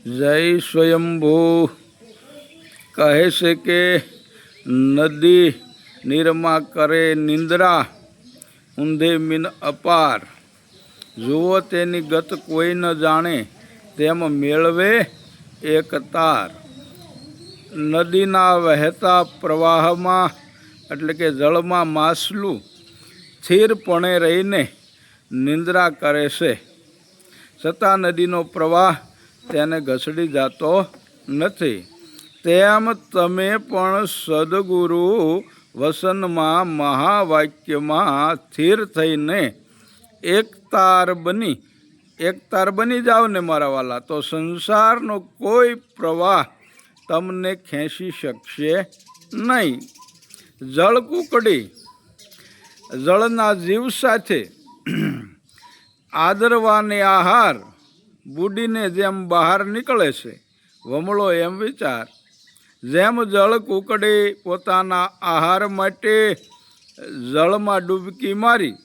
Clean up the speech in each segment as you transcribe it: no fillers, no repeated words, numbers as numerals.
જય સ્વયંભૂ કહે છે કે નદી નીરમાં કરે નિંદ્રા, ઊંધે મીન અપાર. જુઓ તેની ગત કોઈ ન જાણે, તેમ મેળવે એક તાર. નદીના વહેતા પ્રવાહમાં એટલે કે જળમાં માછલું સ્થિરપણે રહીને નિંદ્રા કરે છે, છતાં નદીનો પ્રવાહ તેને ઘસડી જતો નથી. તેમ તમે પણ સદગુરુ વસનમાં મહાવાક્યમાં સ્થિર થઈને એક તાર બની જાઓ ને મારા વાલા, તો સંસારનો કોઈ પ્રવાહ તમને ખેંચી શકશે નહીં. જળકુકડી જળના જીવ સાથે આદરવાને આહાર બુડીને જેમ બહાર નીકળે છે, વમળો એમ વિચાર. જેમ જળ કુકડી પોતાના આહાર માટે જળમાં ડૂબકી મારી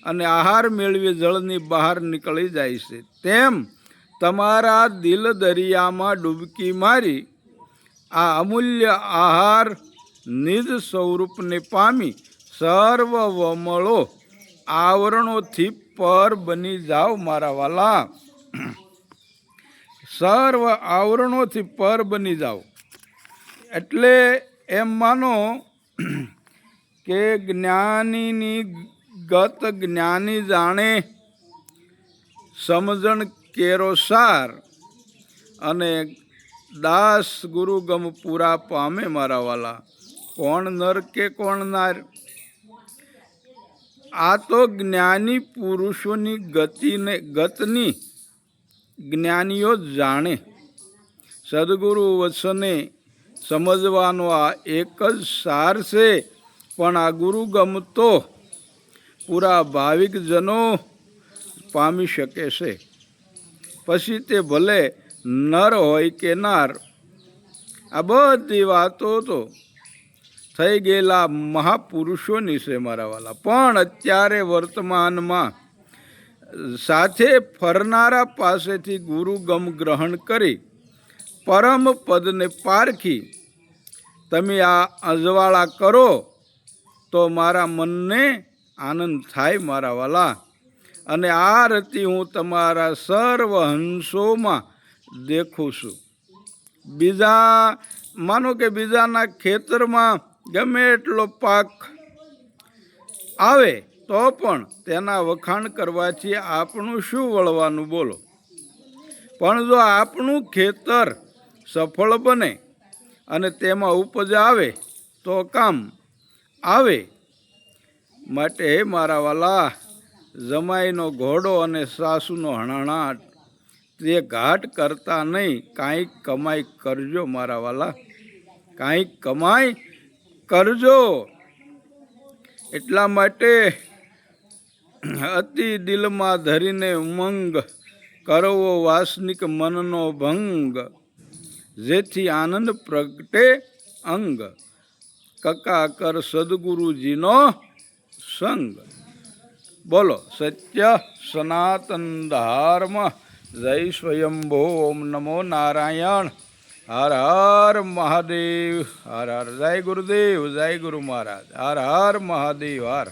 અને આહાર મેળવી જળની બહાર નીકળી જાય છે, તેમ તમારા દિલ દરિયામાં ડૂબકી મારી આ અમૂલ્ય આહાર નિજ સ્વરૂપને પામી સર્વ વમળો આવરણોથી પર બની જાઓ મારા વાલા. સર્વ આવરણોથી પર બની જાઓ એટલે એમ માનો કે જ્ઞાનીની ગત જ્ઞાની જાણે, સમજણ કેરો સાર, અને દાસ ગુરુ ગમ પૂરા પામે મારા વાલા. કોણ નર કે કોણ નાર? આ તો જ્ઞાની પુરુષોની ગતની જ્ઞાનીઓ જાણે. સદગુરુ વચને સમજવાનો આ એક જ સાર છે, પણ આ ગુરુગમ તો પૂરા ભાવિક જનો પામી શકે છે. પછી તે ભલે નર હોય કે નાર. આ બધી વાતો તો થઈ ગયેલા મહાપુરુષોની છે મારા વાલા. પણ અત્યારે વર્તમાનમાં સાથે ફરનારા પાસેથી ગુરુગમ ગ્રહણ કરી પરમ પદને પારખી તમે આ અજવાળા કરો તો મારા મનને આનંદ થાય મારા વાલા. અને આ રતિ હું તમારા સર્વ હંસોમાં દેખું છું. બીજા માનો કે બીજાના ખેતરમાં ગમે એટલો પાક આવે તો પણ તેના વખાણ કરવાથી આપણું શું વળવાનું બોલો. પણ જો આપણું ખેતર સફળ બને અને તેમાં ઉપજ આવે તો કામ આવે. માટે હે મારા વાલા, જમાઈનો ઘોડો અને સાસુનો હણાણાટ તે ઘાટ કરતા નહીં, કાંઈક કમાઈ કરજો મારા વાલા, કાંઈક કમાઈ કરજો. એટલા માટે અતિ દિલમાં ધરીને ઉમંગ કરવો વાસનિક મનનો ભંગ, જેથી આનંદ પ્રગટે અંગ. કકા કર સદગુરુજીનો સંગ. બોલો સત્ય સનાતન ધર્મ. જય સ્વયંભો. ઓમ નમો નારાયણ. હર હર મહાદેવ. હર હર. જય ગુરુદેવ. જય ગુરુ મહારાજ. હર હર મહાદેવ. હર.